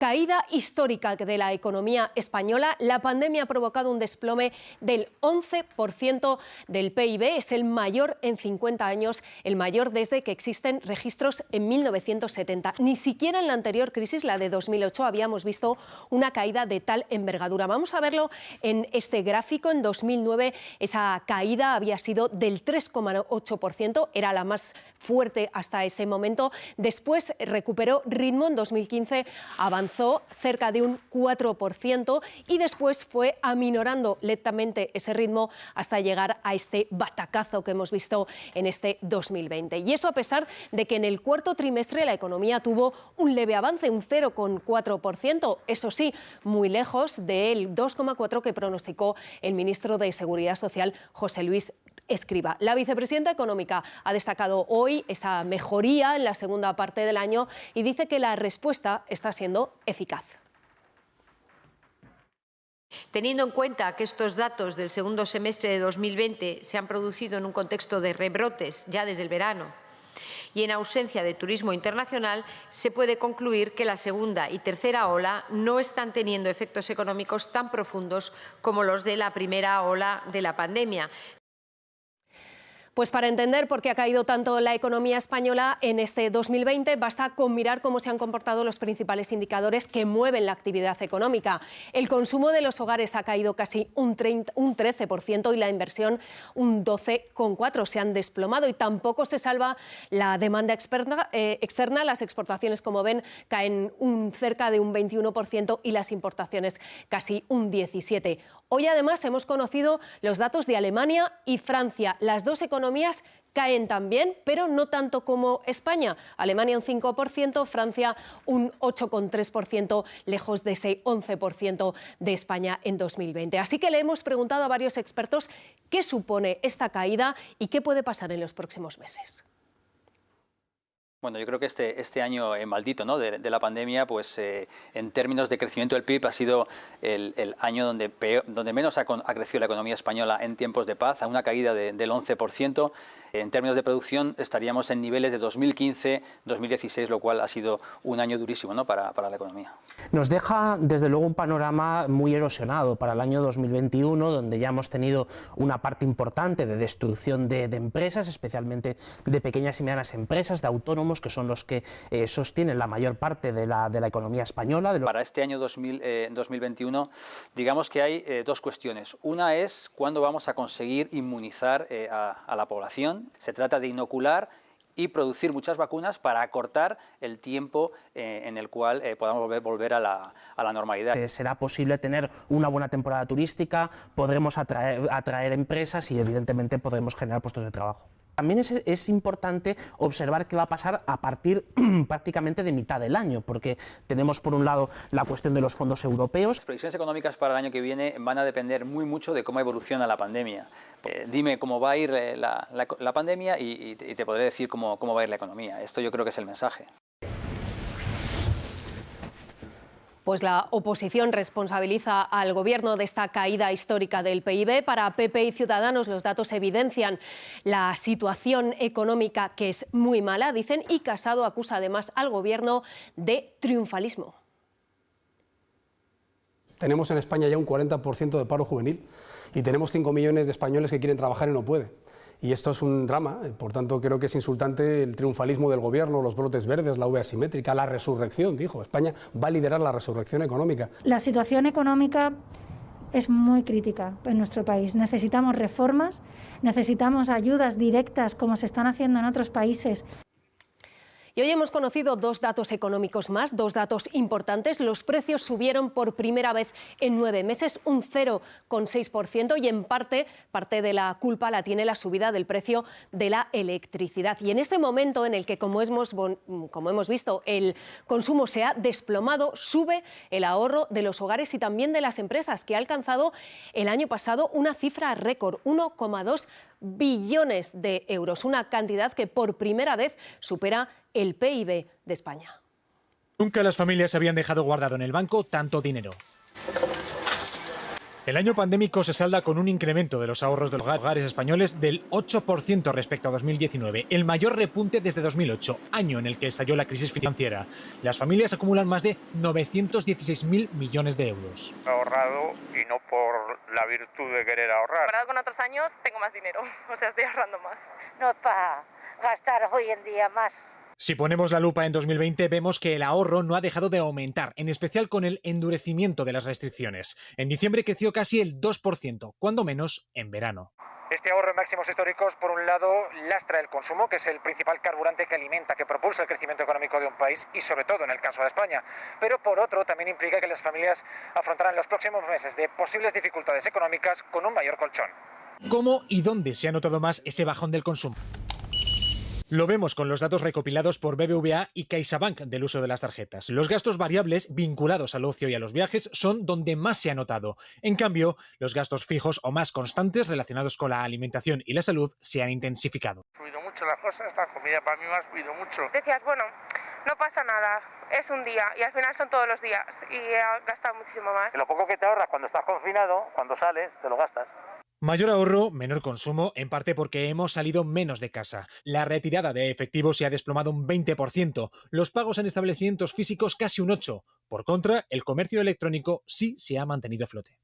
Caída histórica de la economía española. La pandemia ha provocado un desplome del 11% del PIB. Es el mayor en 50 años, el mayor desde que existen registros en 1970. Ni siquiera en la anterior crisis, la de 2008, habíamos visto una caída de tal envergadura. Vamos a verlo en este gráfico. En 2009 esa caída había sido del 3,8%, era la más fuerte hasta ese momento. Después recuperó ritmo, en 2015 avanzó cerca de un 4% y después fue aminorando lentamente ese ritmo hasta llegar a este batacazo que hemos visto en este 2020. Y eso a pesar de que en el cuarto trimestre la economía tuvo un leve avance, un 0,4%, eso sí, muy lejos del 2,4% que pronosticó el ministro de Seguridad Social, José Luis Escrivá. La vicepresidenta económica ha destacado hoy esa mejoría en la segunda parte del año y dice que la respuesta está siendo eficaz. Teniendo en cuenta que estos datos del segundo semestre de 2020 se han producido en un contexto de rebrotes ya desde el verano y en ausencia de turismo internacional, se puede concluir que la segunda y tercera ola no están teniendo efectos económicos tan profundos como los de la primera ola de la pandemia. Pues para entender por qué ha caído tanto la economía española en este 2020, basta con mirar cómo se han comportado los principales indicadores que mueven la actividad económica. El consumo de los hogares ha caído casi un 13% y la inversión un 12,4%. Se han desplomado y tampoco se salva la demanda externa. Las exportaciones, como ven, caen cerca de un 21% y las importaciones casi un 17%. Hoy, además, hemos conocido los datos de Alemania y Francia. Las dos economías caen también, pero no tanto como España. Alemania un 5%, Francia un 8,3%, lejos de ese 11% de España en 2020. Así que le hemos preguntado a varios expertos qué supone esta caída y qué puede pasar en los próximos meses. Bueno, yo creo que este año maldito, ¿no?, de la pandemia, pues en términos de crecimiento del PIB ha sido el año donde menos ha crecido la economía española en tiempos de paz, a una caída del 11%. En términos de producción estaríamos en niveles de 2015-2016, lo cual ha sido un año durísimo, ¿no?, para la economía. Nos deja, desde luego, un panorama muy erosionado para el año 2021, donde ya hemos tenido una parte importante de destrucción de empresas, especialmente de pequeñas y medianas empresas, de autónomos, que son los que sostienen la mayor parte de la economía española. Para este año 2021, digamos que hay dos cuestiones. Una es cuándo vamos a conseguir inmunizar a la población. Se trata de inocular y producir muchas vacunas para acortar el tiempo en el cual podamos volver a la normalidad. Será posible tener una buena temporada turística, podremos atraer empresas y evidentemente podremos generar puestos de trabajo. También es importante observar qué va a pasar a partir prácticamente de mitad del año, porque tenemos por un lado la cuestión de los fondos europeos. Las previsiones económicas para el año que viene van a depender mucho de cómo evoluciona la pandemia. Dime cómo va a ir la pandemia y te podré decir cómo va a ir la economía. Esto yo creo que es el mensaje. Pues la oposición responsabiliza al Gobierno de esta caída histórica del PIB. Para PP y Ciudadanos los datos evidencian la situación económica, que es muy mala, dicen, y Casado acusa además al Gobierno de triunfalismo. Tenemos en España ya un 40% de paro juvenil y tenemos 5 millones de españoles que quieren trabajar y no pueden. Y esto es un drama, por tanto creo que es insultante el triunfalismo del Gobierno, los brotes verdes, la V asimétrica, la resurrección, dijo. España va a liderar la resurrección económica. La situación económica es muy crítica en nuestro país. Necesitamos reformas, necesitamos ayudas directas como se están haciendo en otros países. Y hoy hemos conocido dos datos económicos más, dos datos importantes. Los precios subieron por primera vez en 9 meses, un 0,6%, y en parte de la culpa la tiene la subida del precio de la electricidad. Y en este momento en el que, como hemos visto, el consumo se ha desplomado, sube el ahorro de los hogares y también de las empresas, que ha alcanzado el año pasado una cifra récord, 1,2 billones de euros, una cantidad que por primera vez supera el PIB de España. Nunca las familias habían dejado guardado en el banco tanto dinero. El año pandémico se salda con un incremento de los ahorros de los hogares españoles del 8% respecto a 2019, el mayor repunte desde 2008, año en el que estalló la crisis financiera. Las familias acumulan más de 916.000 millones de euros. He ahorrado y no por la virtud de querer ahorrar. Comparado con otros años, tengo más dinero, o sea, estoy ahorrando más. No es para gastar hoy en día más. Si ponemos la lupa en 2020, vemos que el ahorro no ha dejado de aumentar, en especial con el endurecimiento de las restricciones. En diciembre creció casi el 2%, cuando menos en verano. Este ahorro en máximos históricos, por un lado, lastra el consumo, que es el principal carburante que alimenta, que propulsa el crecimiento económico de un país y sobre todo en el caso de España. Pero por otro, también implica que las familias afrontarán los próximos meses de posibles dificultades económicas con un mayor colchón. ¿Cómo y dónde se ha notado más ese bajón del consumo? Lo vemos con los datos recopilados por BBVA y CaixaBank del uso de las tarjetas. Los gastos variables vinculados al ocio y a los viajes son donde más se ha notado. En cambio, los gastos fijos o más constantes relacionados con la alimentación y la salud se han intensificado. Ha subido mucho las cosas, la comida para mí me ha subido mucho. Decías, bueno, no pasa nada, es un día y al final son todos los días y he gastado muchísimo más. Y lo poco que te ahorras cuando estás confinado, cuando sales, te lo gastas. Mayor ahorro, menor consumo, en parte porque hemos salido menos de casa. La retirada de efectivo se ha desplomado un 20%, los pagos en establecimientos físicos casi un 8%. Por contra, el comercio electrónico sí se ha mantenido a flote.